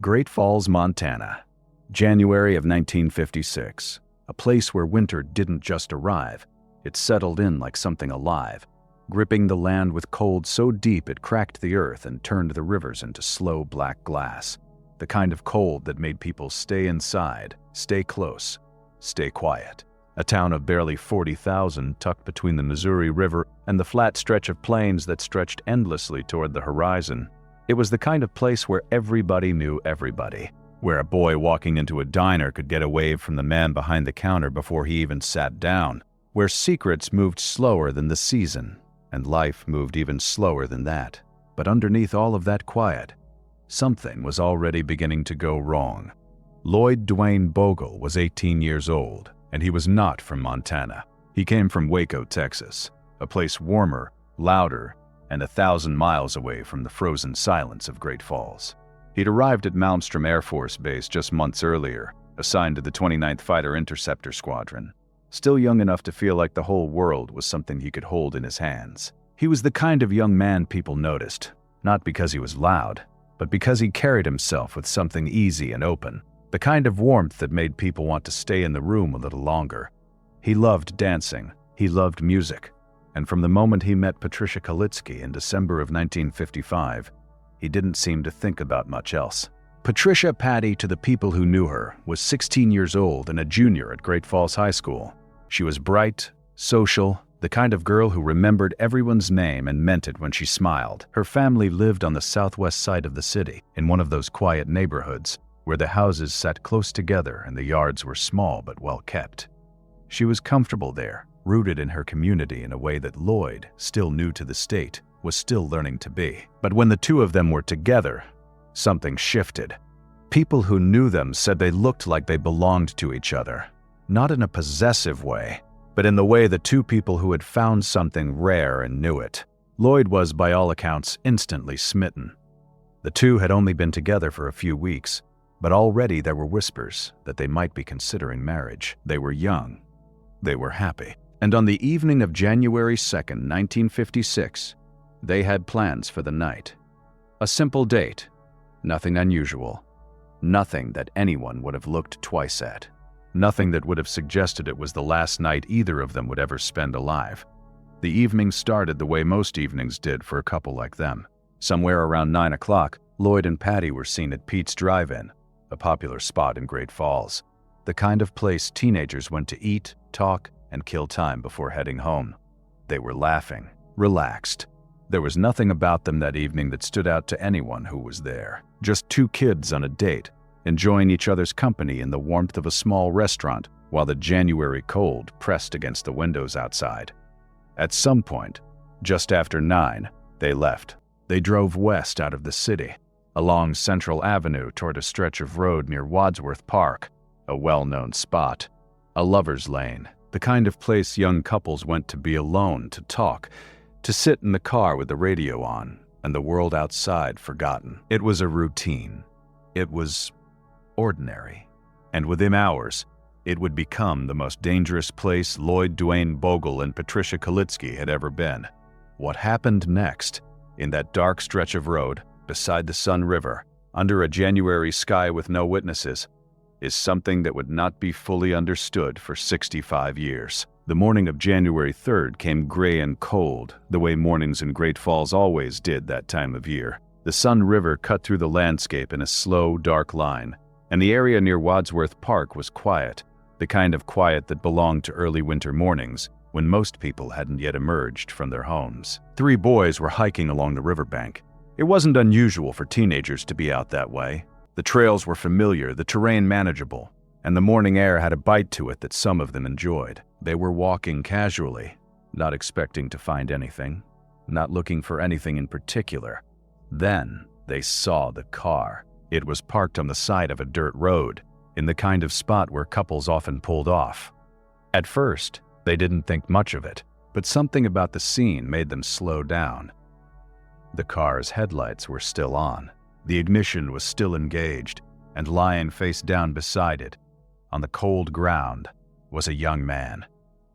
Great Falls, Montana. January of 1956. A place where winter didn't just arrive, it settled in like something alive, gripping the land with cold so deep it cracked the earth and turned the rivers into slow black glass. The kind of cold that made people stay inside, stay close, stay quiet. A town of barely 40,000 tucked between the Missouri River and the flat stretch of plains that stretched endlessly toward the horizon. It was the kind of place where everybody knew everybody, where a boy walking into a diner could get a wave from the man behind the counter before he even sat down, where secrets moved slower than the season, and life moved even slower than that. But underneath all of that quiet, something was already beginning to go wrong. Lloyd Duane Bogle was 18 years old, and he was not from Montana. He came from Waco, Texas, a place warmer, louder, and 1,000 miles away from the frozen silence of Great Falls. He'd arrived at Malmstrom Air Force Base just months earlier, assigned to the 29th Fighter Interceptor Squadron, still young enough to feel like the whole world was something he could hold in his hands. He was the kind of young man people noticed, not because he was loud, but because he carried himself with something easy and open, the kind of warmth that made people want to stay in the room a little longer. He loved dancing, he loved music, and from the moment he met Patricia Kalitzke in December of 1955, he didn't seem to think about much else. Patricia Patty, to the people who knew her, was 16 years old and a junior at Great Falls High School. She was bright, social, the kind of girl who remembered everyone's name and meant it when she smiled. Her family lived on the southwest side of the city, in one of those quiet neighborhoods, where the houses sat close together and the yards were small but well kept. She was comfortable there, rooted in her community in a way that Lloyd, still new to the state, was still learning to be. But when the two of them were together, something shifted. People who knew them said they looked like they belonged to each other, not in a possessive way, but in the way the two people who had found something rare and knew it. Lloyd was, by all accounts, instantly smitten. The two had only been together for a few weeks, but already there were whispers that they might be considering marriage. They were young. They were happy. And on the evening of January 2nd, 1956, they had plans for the night. A simple date, nothing unusual, nothing that anyone would have looked twice at, nothing that would have suggested it was the last night either of them would ever spend alive. The evening started the way most evenings did for a couple like them. Somewhere around 9 o'clock, Lloyd and Patty were seen at Pete's Drive-In, a popular spot in Great Falls, the kind of place teenagers went to eat, talk, and kill time before heading home. They were laughing, relaxed. There was nothing about them that evening that stood out to anyone who was there. Just two kids on a date, enjoying each other's company in the warmth of a small restaurant while the January cold pressed against the windows outside. At some point, just after 9, they left. They drove west out of the city, along Central Avenue toward a stretch of road near Wadsworth Park, a well-known spot, a lover's lane, the kind of place young couples went to be alone, to talk, to sit in the car with the radio on, and the world outside forgotten. It was a routine. It was ordinary. And within hours, it would become the most dangerous place Lloyd Duane Bogle and Patricia Kalitzke had ever been. What happened next, in that dark stretch of road, beside the Sun River, under a January sky with no witnesses, is something that would not be fully understood for 65 years. The morning of January 3rd came gray and cold, the way mornings in Great Falls always did that time of year. The Sun River cut through the landscape in a slow, dark line, and the area near Wadsworth Park was quiet, the kind of quiet that belonged to early winter mornings, when most people hadn't yet emerged from their homes. 3 boys were hiking along the riverbank. It wasn't unusual for teenagers to be out that way. The trails were familiar, the terrain manageable, and the morning air had a bite to it that some of them enjoyed. They were walking casually, not expecting to find anything, not looking for anything in particular. Then they saw the car. It was parked on the side of a dirt road, in the kind of spot where couples often pulled off. At first, they didn't think much of it, but something about the scene made them slow down. The car's headlights were still on. The ignition was still engaged, and lying face down beside it, on the cold ground, was a young man.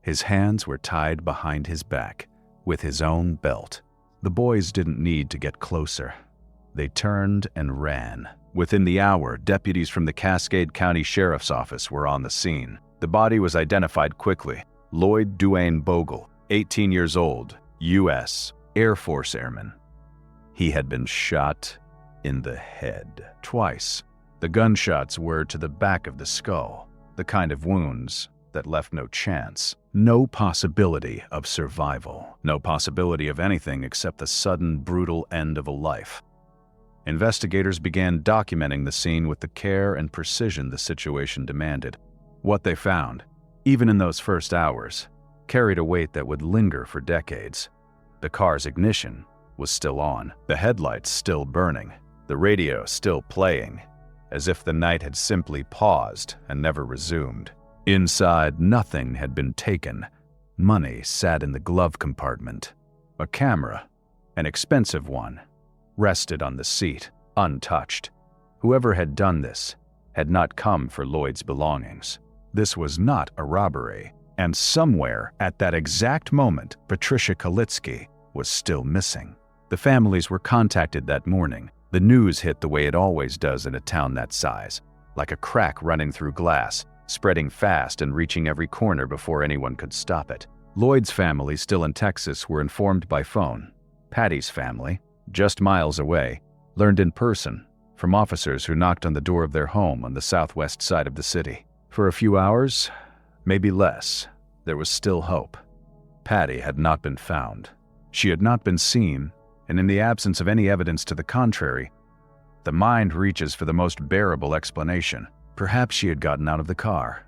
His hands were tied behind his back, with his own belt. The boys didn't need to get closer. They turned and ran, Within the hour, deputies from the Cascade County Sheriff's Office were on the scene. The body was identified quickly. Lloyd Duane Bogle, 18 years old, U.S. Air Force airman. He had been shot in the head twice. The gunshots were to the back of the skull, the kind of wounds that left no chance, no possibility of survival, no possibility of anything except the sudden, brutal end of a life. Investigators began documenting the scene with the care and precision the situation demanded. What they found, even in those first hours, carried a weight that would linger for decades. The car's ignition was still on, the headlights still burning, the radio still playing, as if the night had simply paused and never resumed. Inside, nothing had been taken. Money sat in the glove compartment. A camera, an expensive one, rested on the seat, untouched. Whoever had done this had not come for Lloyd's belongings. This was not a robbery, and somewhere at that exact moment, Patricia Kalitzke was still missing. The families were contacted that morning. The news hit the way it always does in a town that size, like a crack running through glass, spreading fast and reaching every corner before anyone could stop it. Lloyd's family, still in Texas, were informed by phone. Patty's family, just miles away, learned in person from officers who knocked on the door of their home on the southwest side of the city. For a few hours, maybe less, there was still hope. Patty had not been found. She had not been seen, and in the absence of any evidence to the contrary, the mind reaches for the most bearable explanation. Perhaps she had gotten out of the car.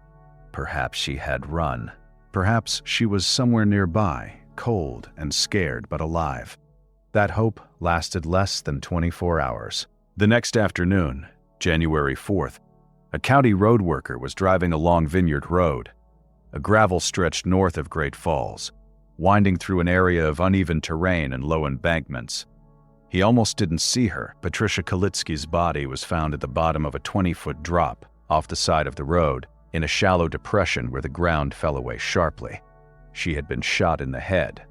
Perhaps she had run. Perhaps she was somewhere nearby, cold and scared but alive. That hope lasted less than 24 hours. The next afternoon, January 4th, a county road worker was driving along Vineyard Road, a gravel stretch north of Great Falls, winding through an area of uneven terrain and low embankments. He almost didn't see her. Patricia Kalitzke's body was found at the bottom of a 20-foot drop off the side of the road, in a shallow depression where the ground fell away sharply. She had been shot in the head,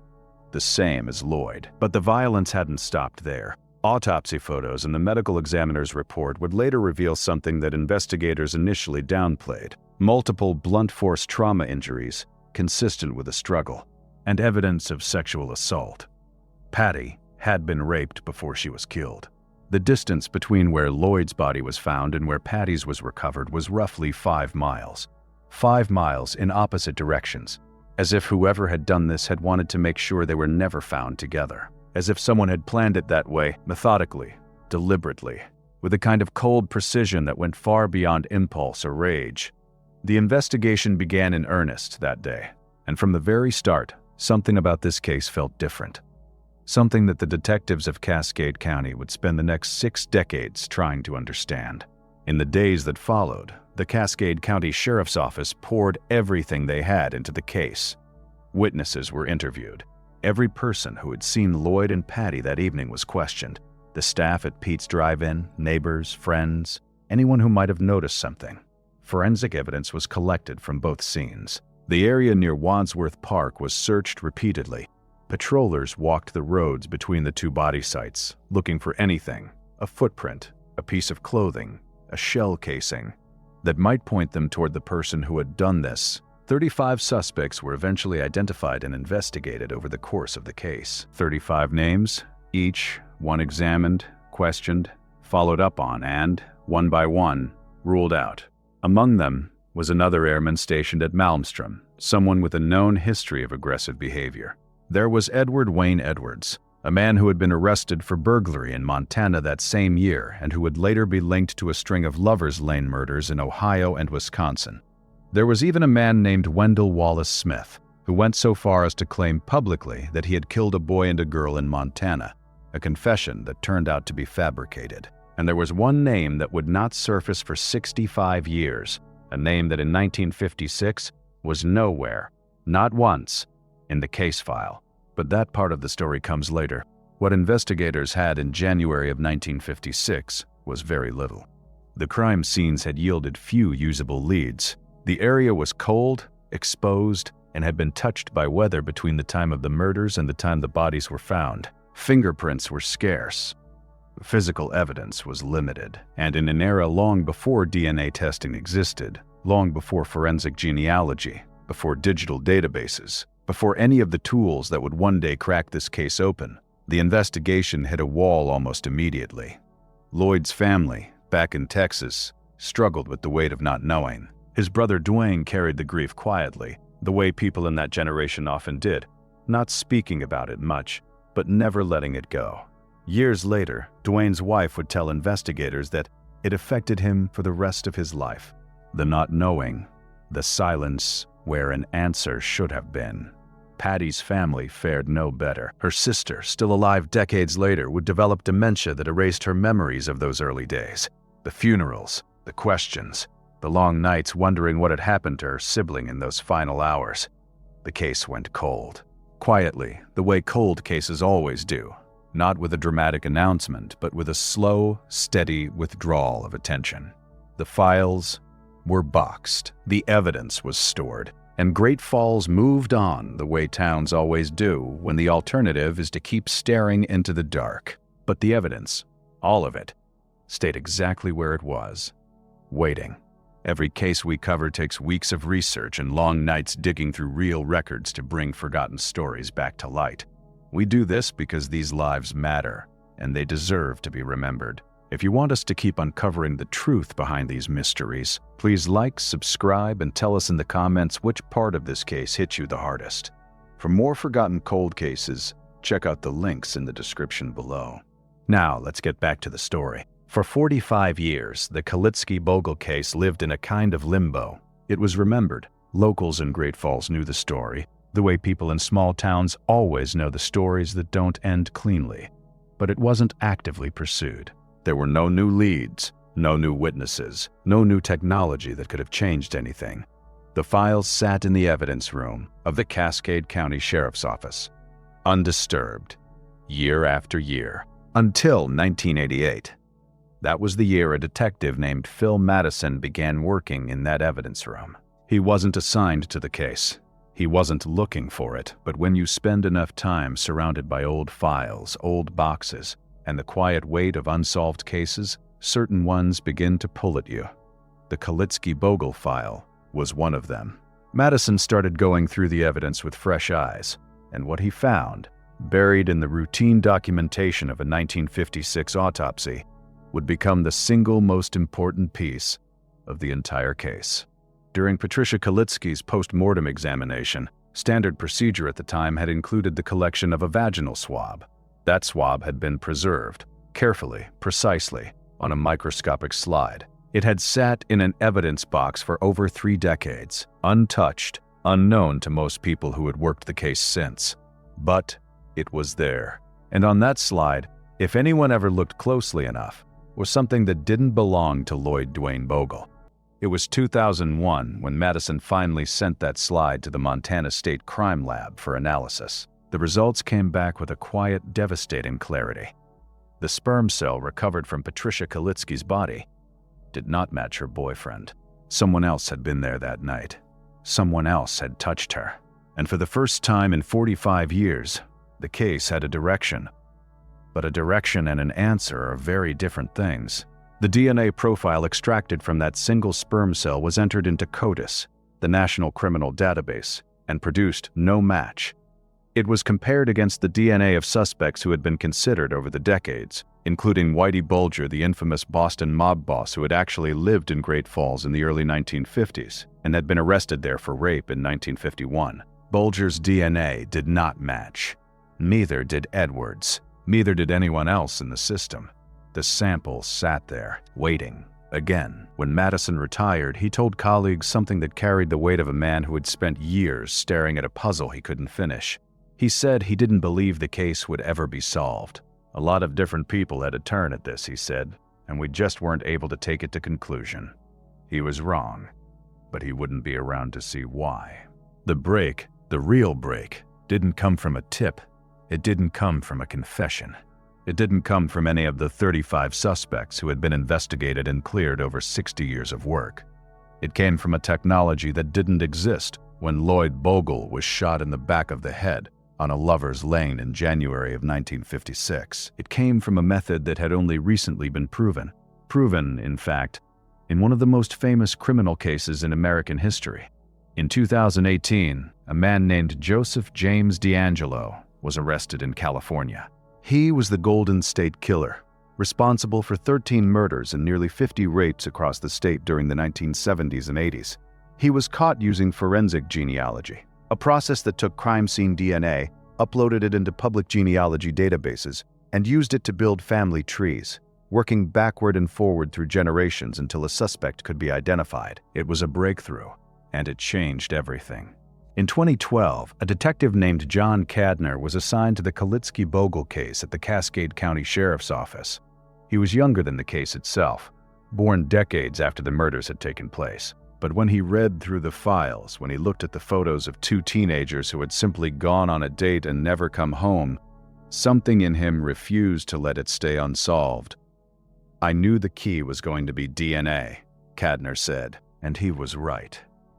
the same as Lloyd. But the violence hadn't stopped there. Autopsy photos and the medical examiner's report would later reveal something that investigators initially downplayed: multiple blunt force trauma injuries consistent with a struggle, and evidence of sexual assault. Patty had been raped before she was killed. The distance between where Lloyd's body was found and where Patty's was recovered was roughly 5 miles. 5 miles in opposite directions, as if whoever had done this had wanted to make sure they were never found together. As if someone had planned it that way, methodically, deliberately, with a kind of cold precision that went far beyond impulse or rage. The investigation began in earnest that day, and from the very start, something about this case felt different. Something that the detectives of Cascade County would spend the next 6 decades trying to understand. In the days that followed, the Cascade County Sheriff's Office poured everything they had into the case. Witnesses were interviewed. Every person who had seen Lloyd and Patty that evening was questioned. The staff at Pete's Drive-In, neighbors, friends, anyone who might have noticed something. Forensic evidence was collected from both scenes. The area near Wadsworth Park was searched repeatedly. Patrollers walked the roads between the 2 body sites, looking for anything, a footprint, a piece of clothing, a shell casing, that might point them toward the person who had done this. 35 suspects were eventually identified and investigated over the course of the case. 35 names, each one examined, questioned, followed up on, and, one by one, ruled out. Among them was another airman stationed at Malmstrom, someone with a known history of aggressive behavior. There was Edward Wayne Edwards, a man who had been arrested for burglary in Montana that same year and who would later be linked to a string of Lover's Lane murders in Ohio and Wisconsin. There was even a man named Wendell Wallace Smith, who went so far as to claim publicly that he had killed a boy and a girl in Montana, a confession that turned out to be fabricated. And there was one name that would not surface for 65 years, a name that in 1956 was nowhere, not once, in the case file. But that part of the story comes later. What investigators had in January of 1956 was very little. The crime scenes had yielded few usable leads. The area was cold, exposed, and had been touched by weather between the time of the murders and the time the bodies were found. Fingerprints were scarce. Physical evidence was limited, and in an era long before DNA testing existed, long before forensic genealogy, before digital databases, before any of the tools that would one day crack this case open, the investigation hit a wall almost immediately. Lloyd's family, back in Texas, struggled with the weight of not knowing. His brother Duane carried the grief quietly, the way people in that generation often did, not speaking about it much, but never letting it go. Years later, Duane's wife would tell investigators that it affected him for the rest of his life. The not knowing, the silence where an answer should have been. Patty's family fared no better. Her sister, still alive decades later, would develop dementia that erased her memories of those early days. The funerals, the questions, the long nights wondering what had happened to her sibling in those final hours. The case went cold. Quietly, the way cold cases always do. Not with a dramatic announcement, but with a slow, steady withdrawal of attention. The files were boxed, the evidence was stored, and Great Falls moved on the way towns always do when the alternative is to keep staring into the dark. But the evidence, all of it, stayed exactly where it was, waiting. Every case we cover takes weeks of research and long nights digging through real records to bring forgotten stories back to light. We do this because these lives matter, and they deserve to be remembered. If you want us to keep uncovering the truth behind these mysteries, please like, subscribe, and tell us in the comments which part of this case hit you the hardest. For more forgotten cold cases, check out the links in the description below. Now, let's get back to the story. For 45 years, the Kalitzke-Bogle case lived in a kind of limbo. It was remembered. Locals in Great Falls knew the story, the way people in small towns always know the stories that don't end cleanly. But it wasn't actively pursued. There were no new leads, no new witnesses, no new technology that could have changed anything. The files sat in the evidence room of the Cascade County Sheriff's Office, undisturbed, year after year, until 1988. That was the year a detective named Phil Madison began working in that evidence room. He wasn't assigned to the case. He wasn't looking for it, but when you spend enough time surrounded by old files, old boxes, and the quiet weight of unsolved cases, certain ones begin to pull at you. The Kalitzke-Bogle file was one of them. Madison started going through the evidence with fresh eyes, and what he found, buried in the routine documentation of a 1956 autopsy, would become the single most important piece of the entire case. During Patricia Kalitzke's post-mortem examination, standard procedure at the time had included the collection of a vaginal swab. That swab had been preserved, carefully, precisely, on a microscopic slide. It had sat in an evidence box for over 3 decades, untouched, unknown to most people who had worked the case since. But it was there. And on that slide, if anyone ever looked closely enough, was something that didn't belong to Lloyd Duane Bogle. It was 2001 when Madison finally sent that slide to the Montana State Crime Lab for analysis. The results came back with a quiet, devastating clarity. The sperm cell recovered from Patricia Kalitzke's body did not match her boyfriend. Someone else had been there that night. Someone else had touched her. And for the first time in 45 years, the case had a direction. But a direction and an answer are very different things. The DNA profile extracted from that single sperm cell was entered into CODIS, the National Criminal Database, and produced no match. It was compared against the DNA of suspects who had been considered over the decades, including Whitey Bulger, the infamous Boston mob boss who had actually lived in Great Falls in the early 1950s and had been arrested there for rape in 1951. Bulger's DNA did not match. Neither did Edwards. Neither did anyone else in the system. The sample sat there, waiting. Again, when Madison retired, he told colleagues something that carried the weight of a man who had spent years staring at a puzzle he couldn't finish. He said he didn't believe the case would ever be solved. A lot of different people had a turn at this, he said, and we just weren't able to take it to conclusion. He was wrong, but he wouldn't be around to see why. The break, the real break, didn't come from a tip. It didn't come from a confession. It didn't come from any of the 35 suspects who had been investigated and cleared over 60 years of work. It came from a technology that didn't exist when Lloyd Bogle was shot in the back of the head on a lover's lane in January of 1956. It came from a method that had only recently been proven. Proven, in fact, in one of the most famous criminal cases in American history. In 2018, a man named Joseph James DeAngelo was arrested in California. He was the Golden State Killer, responsible for 13 murders and nearly 50 rapes across the state during the 1970s and 80s. He was caught using forensic genealogy, a process that took crime scene DNA, uploaded it into public genealogy databases, and used it to build family trees, working backward and forward through generations until a suspect could be identified. It was a breakthrough, and it changed everything. In 2012, a detective named John Cadner was assigned to the Kalitzke Bogle case at the Cascade County Sheriff's Office. He was younger than the case itself, born decades after the murders had taken place. But when he read through the files, when he looked at the photos of two teenagers who had simply gone on a date and never come home, something in him refused to let it stay unsolved. "I knew the key was going to be DNA," Cadner said, and he was right.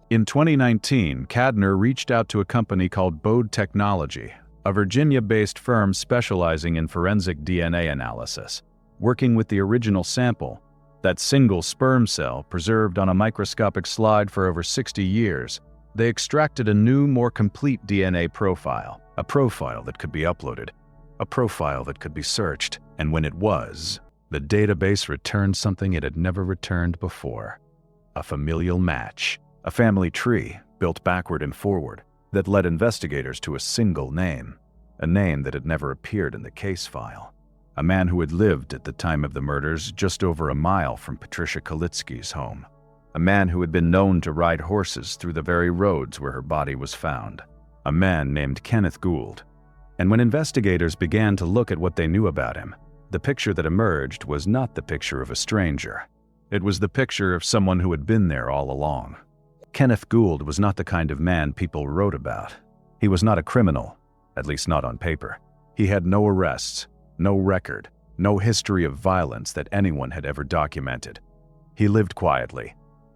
In 2019, Cadner reached out to a company called Bode Technology, a Virginia-based firm specializing in forensic DNA analysis. Working with the original sample, that single sperm cell preserved on a microscopic slide for over 60 years, they extracted a new, more complete DNA profile, a profile that could be uploaded, a profile that could be searched, and when it was, the database returned something it had never returned before: a familial match, a family tree built backward and forward that led investigators to a single name, a name that had never appeared in the case file. A man who had lived at the time of the murders just over a mile from Patricia Kalitzke's home. A man who had been known to ride horses through the very roads where her body was found. A man named Kenneth Gould. And when investigators began to look at what they knew about him, the picture that emerged was not the picture of a stranger. It was the picture of someone who had been there all along. Kenneth Gould was not the kind of man people wrote about. He was not a criminal, at least not on paper. He had no arrests, no record, no history of violence that anyone had ever documented. He lived quietly,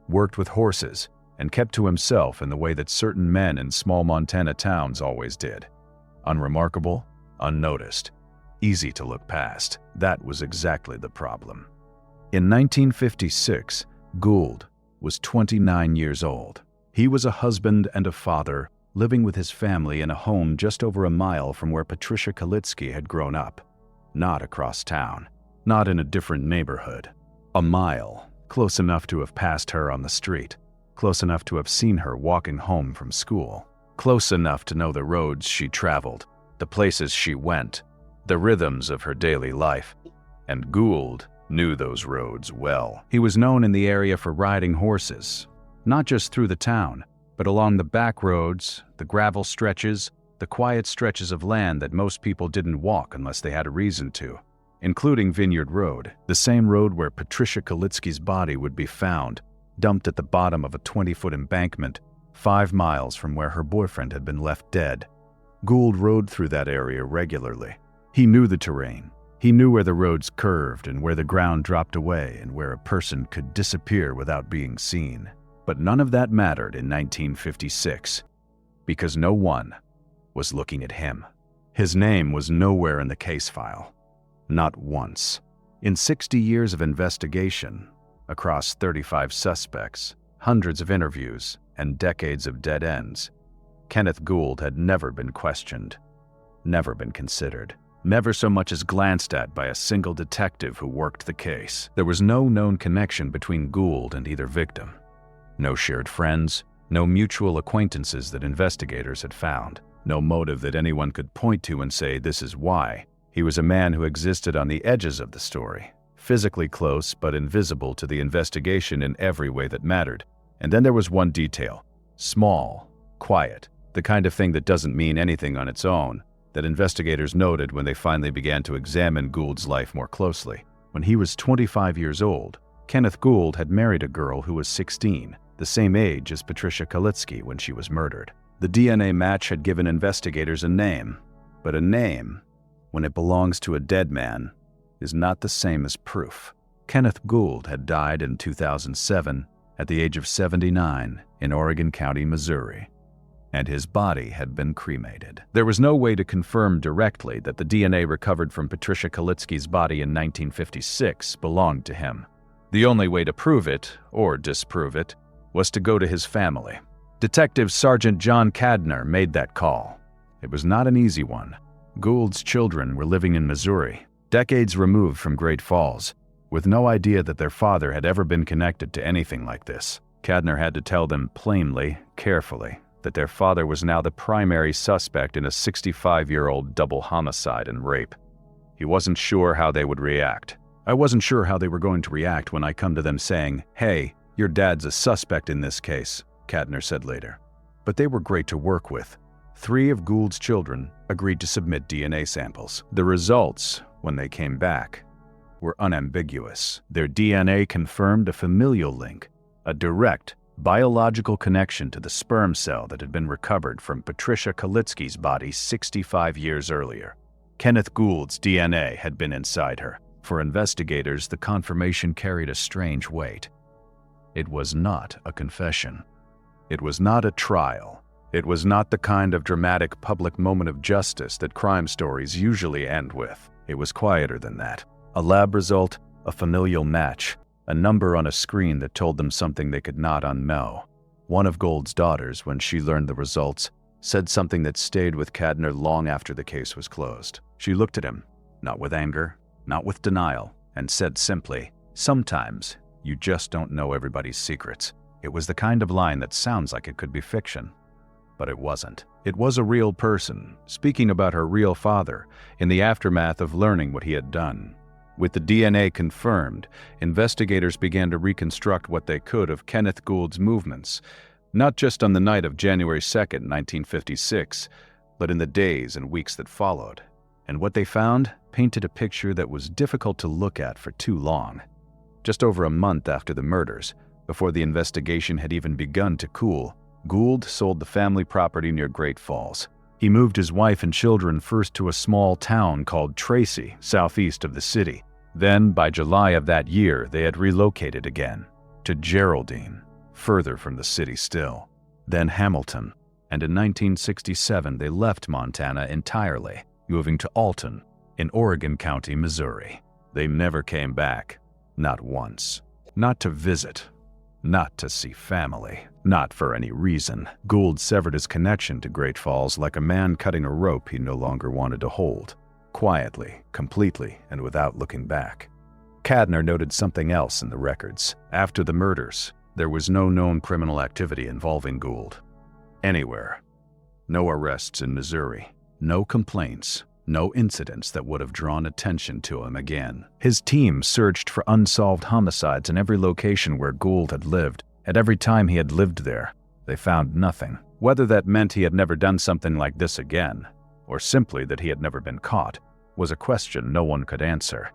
worked with horses, and kept to himself in the way that certain men in small Montana towns always did. Unremarkable, unnoticed, easy to look past. That was exactly the problem. In 1956, Gould was 29 years old. He was a husband and a father, living with his family in a home just over a mile from where Patricia Kalitzke had grown up. Not across town, not in a different neighborhood. A mile, close enough to have passed her on the street, close enough to have seen her walking home from school, close enough to know the roads she traveled, the places she went, the rhythms of her daily life. And Gould knew those roads well. He was known in the area for riding horses, not just through the town, but along the back roads, the gravel stretches, the quiet stretches of land that most people didn't walk unless they had a reason to, including Vineyard Road, the same road where Patricia Kalitzke's body would be found, dumped at the bottom of a 20-foot embankment, 5 miles from where her boyfriend had been left dead. Gould rode through that area regularly. He knew the terrain. He knew where the roads curved and where the ground dropped away and where a person could disappear without being seen. But none of that mattered in 1956, because no one was looking at him. His name was nowhere in the case file. Not once. In 60 years of investigation, across 35 suspects, hundreds of interviews, and decades of dead ends, Kenneth Gould had never been questioned, never been considered, never so much as glanced at by a single detective who worked the case. There was no known connection between Gould and either victim. No shared friends, no mutual acquaintances that investigators had found. No motive that anyone could point to and say, this is why. He was a man who existed on the edges of the story, physically close but invisible to the investigation in every way that mattered. And then there was one detail, small, quiet, the kind of thing that doesn't mean anything on its own, that investigators noted when they finally began to examine Gould's life more closely. When he was 25 years old, Kenneth Gould had married a girl who was 16, the same age as Patricia Kalitzke when she was murdered. The DNA match had given investigators a name, but a name, when it belongs to a dead man, is not the same as proof. Kenneth Gould had died in 2007 at the age of 79 in Oregon County, Missouri. and his body had been cremated. There was no way to confirm directly that the DNA recovered from Patricia Kalitzke's body in 1956 belonged to him. The only way to prove it, or disprove it, was to go to his family. Detective Sergeant John Cadner made that call. It was not an easy one. Gould's children were living in Missouri, decades removed from Great Falls, with no idea that their father had ever been connected to anything like this. Cadner had to tell them plainly, carefully, that their father was now the primary suspect in a 65-year-old double homicide and rape. He wasn't sure how they would react. I wasn't sure how they were going to react when I come to them saying, "Hey, your dad's a suspect in this case," Cadner said later. But they were great to work with. 3 of Gould's children agreed to submit DNA samples. The results, when they came back, were unambiguous. Their DNA confirmed a familial link, a direct, biological connection to the sperm cell that had been recovered from Patricia Kalitzke's body 65 years earlier. Kenneth Gould's DNA had been inside her. For investigators, the confirmation carried a strange weight. It was not a confession. It was not a trial. It was not the kind of dramatic public moment of justice that crime stories usually end with. It was quieter than that. A lab result, a familial match, a number on a screen that told them something they could not unknow. One of Gould's daughters, when she learned the results, said something that stayed with Cadner long after the case was closed. She looked at him, not with anger, not with denial, and said simply, "Sometimes you just don't know everybody's secrets." It was the kind of line that sounds like it could be fiction, but it wasn't. It was a real person, speaking about her real father, in the aftermath of learning what he had done. With the DNA confirmed, investigators began to reconstruct what they could of Kenneth Gould's movements, not just on the night of January 2nd, 1956, but in the days and weeks that followed. And what they found painted a picture that was difficult to look at for too long. Just over a month after the murders, before the investigation had even begun to cool, Gould sold the family property near Great Falls. He moved his wife and children first to a small town called Tracy, southeast of the city. Then, by July of that year, they had relocated again to Geraldine, further from the city still. Then Hamilton, and in 1967 they left Montana entirely, moving to Alton, in Oregon County, Missouri. They never came back, not once. Not to visit, not to see family, not for any reason. Gould severed his connection to Great Falls like a man cutting a rope he no longer wanted to hold. Quietly, completely, and without looking back. Cadner noted something else in the records. After the murders, there was no known criminal activity involving Gould. Anywhere. No arrests in Missouri. No complaints. No incidents that would have drawn attention to him again. His team searched for unsolved homicides in every location where Gould had lived. At every time he had lived there, they found nothing. Whether that meant he had never done something like this again, or simply that he had never been caught, was a question no one could answer.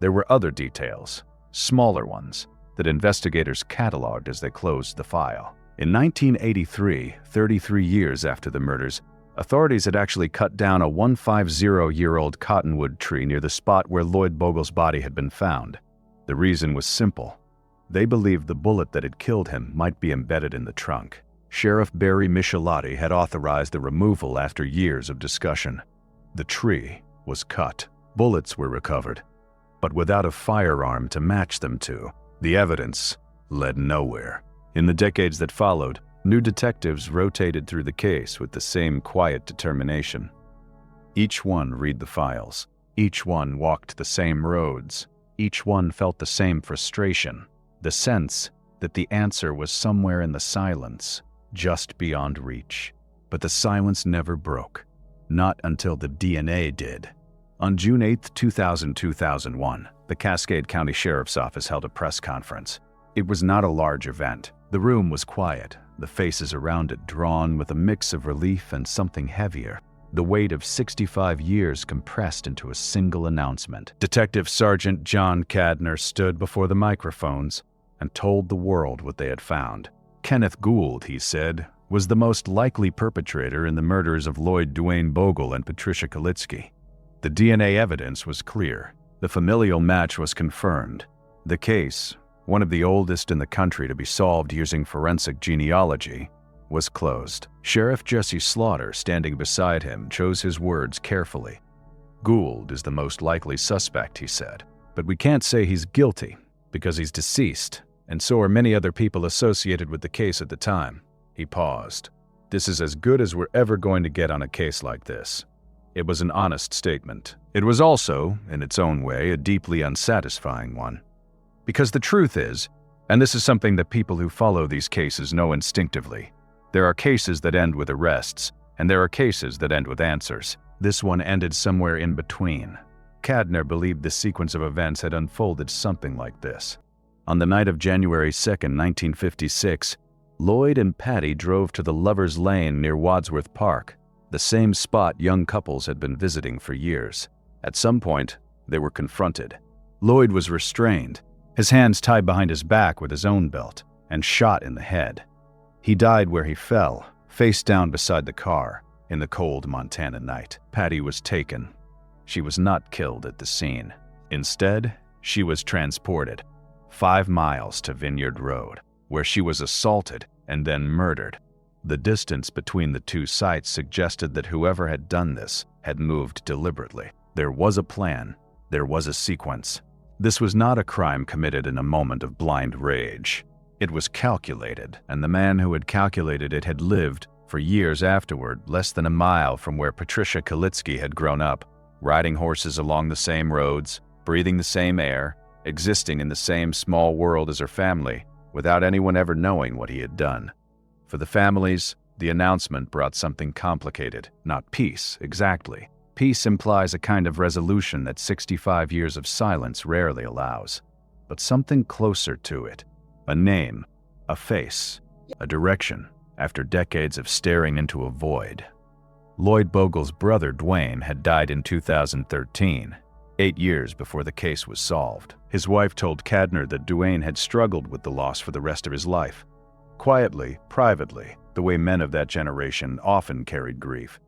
There were other details, smaller ones, that investigators cataloged as they closed the file. In 1983, 33 years after the murders, authorities had actually cut down a 150-year-old cottonwood tree near the spot where Lloyd Bogle's body had been found. The reason was simple. They believed the bullet that had killed him might be embedded in the trunk. Sheriff Barry Michelotti had authorized the removal after years of discussion. The tree was cut. Bullets were recovered, but without a firearm to match them to. The evidence led nowhere. In the decades that followed, new detectives rotated through the case with the same quiet determination. Each one read the files. Each one walked the same roads. Each one felt the same frustration, the sense that the answer was somewhere in the silence, just beyond reach. But the silence never broke. Not until the DNA did. On June 8, 2001, the Cascade County Sheriff's Office held a press conference. It was not a large event. The room was quiet, the faces around it drawn with a mix of relief and something heavier, the weight of 65 years compressed into a single announcement. Detective Sergeant John Cadner stood before the microphones and told the world what they had found. Kenneth Gould, he said, was the most likely perpetrator in the murders of Lloyd Duane Bogle and Patricia Kalitzke. The DNA evidence was clear. The familial match was confirmed. The case, one of the oldest in the country to be solved using forensic genealogy, was closed. Sheriff Jesse Slaughter, standing beside him, chose his words carefully. "Gould is the most likely suspect," he said. "But we can't say he's guilty, because he's deceased, and so are many other people associated with the case at the time." He paused. "This is as good as we're ever going to get on a case like this." It was an honest statement. It was also, in its own way, a deeply unsatisfying one. Because the truth is, and this is something that people who follow these cases know instinctively, there are cases that end with arrests, and there are cases that end with answers. This one ended somewhere in between. Cadner believed the sequence of events had unfolded something like this. On the night of January 2nd, 1956, Lloyd and Patty drove to the Lover's Lane near Wadsworth Park, the same spot young couples had been visiting for years. At some point, they were confronted. Lloyd was restrained, his hands tied behind his back with his own belt, and shot in the head. He died where he fell, face down beside the car, in the cold Montana night. Patty was taken. She was not killed at the scene. Instead, she was transported 5 miles to Vineyard Road, where she was assaulted and then murdered. The distance between the two sites suggested that whoever had done this had moved deliberately. There was a plan. There was a sequence. This was not a crime committed in a moment of blind rage. It was calculated, and the man who had calculated it had lived, for years afterward, less than a mile from where Patricia Kalitzke had grown up, riding horses along the same roads, breathing the same air, existing in the same small world as her family, without anyone ever knowing what he had done. For the families, the announcement brought something complicated, not peace, exactly. Peace implies a kind of resolution that 65 years of silence rarely allows, but something closer to it. A name, a face, a direction, after decades of staring into a void. Lloyd Bogle's brother, Duane, had died in 2013, 8 years before the case was solved. His wife told Cadner that Duane had struggled with the loss for the rest of his life. Quietly, privately, the way men of that generation often carried grief.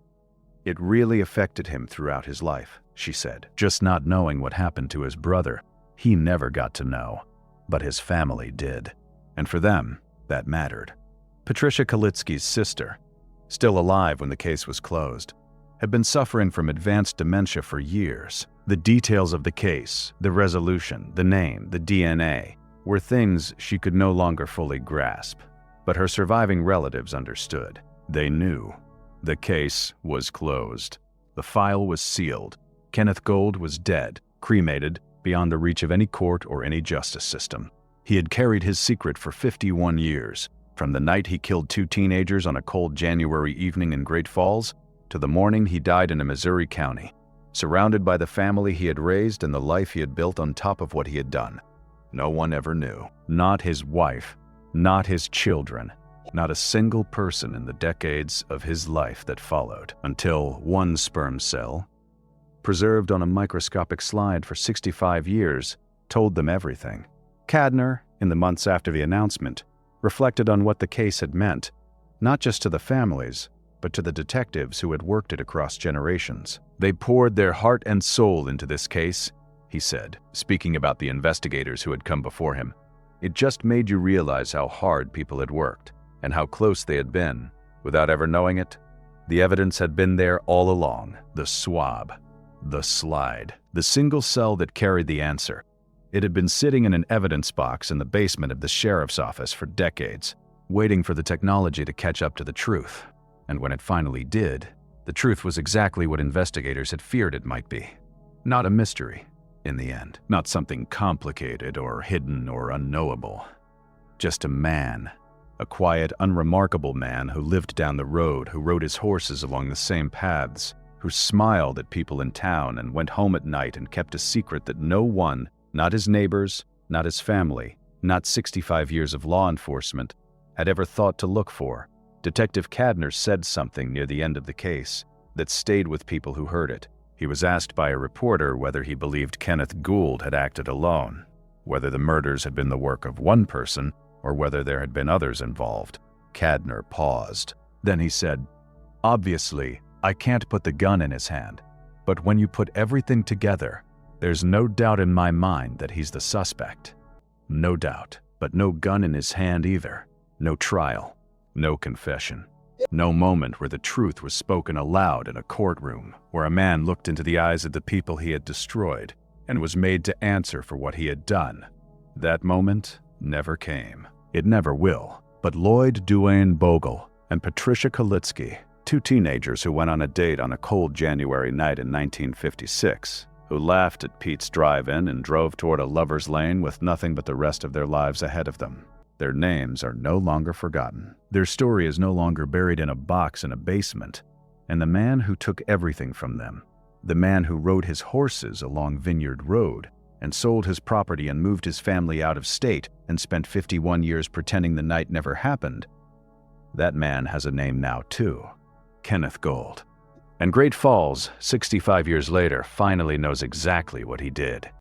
It really affected him throughout his life, she said. Just not knowing what happened to his brother, he never got to know, but his family did. And for them, that mattered. Patricia Kalitzke's sister, still alive when the case was closed, had been suffering from advanced dementia for years. The details of the case, the resolution, the name, the DNA, were things she could no longer fully grasp. But her surviving relatives understood. They knew. The case was closed. The file was sealed. Kenneth Gould was dead, cremated, beyond the reach of any court or any justice system. He had carried his secret for 51 years, from the night he killed 2 teenagers on a cold January evening in Great Falls, to the morning he died in a Missouri county, surrounded by the family he had raised and the life he had built on top of what he had done. No one ever knew. Not his wife. Not his children, not a single person in the decades of his life that followed, until one sperm cell, preserved on a microscopic slide for 65 years, told them everything. Cadner, in the months after the announcement, reflected on what the case had meant, not just to the families, but to the detectives who had worked it across generations. They poured their heart and soul into this case, he said, speaking about the investigators who had come before him. It just made you realize how hard people had worked, and how close they had been, without ever knowing it. The evidence had been there all along, the swab, the slide, the single cell that carried the answer. It had been sitting in an evidence box in the basement of the sheriff's office for decades, waiting for the technology to catch up to the truth. And when it finally did, the truth was exactly what investigators had feared it might be. Not a mystery. In the end, not something complicated or hidden or unknowable. Just a man, a quiet, unremarkable man who lived down the road, who rode his horses along the same paths, who smiled at people in town and went home at night and kept a secret that no one, not his neighbors, not his family, not 65 years of law enforcement, had ever thought to look for. Detective Cadner said something near the end of the case that stayed with people who heard it. He was asked by a reporter whether he believed Kenneth Gould had acted alone, whether the murders had been the work of one person or whether there had been others involved. Cadner paused. Then he said, "Obviously, I can't put the gun in his hand, but when you put everything together, there's no doubt in my mind that he's the suspect. No doubt, but no gun in his hand either. No trial. No confession. No moment where the truth was spoken aloud in a courtroom, where a man looked into the eyes of the people he had destroyed and was made to answer for what he had done. That moment never came. It never will. But Lloyd Duane Bogle and Patricia Kalitzke, two teenagers who went on a date on a cold January night in 1956, who laughed at Pete's drive-in and drove toward a lover's lane with nothing but the rest of their lives ahead of them. Their names are no longer forgotten. Their story is no longer buried in a box in a basement. And the man who took everything from them, the man who rode his horses along Vineyard Road and sold his property and moved his family out of state and spent 51 years pretending the night never happened, that man has a name now too: Kenneth Gold. And Great Falls, 65 years later, finally knows exactly what he did.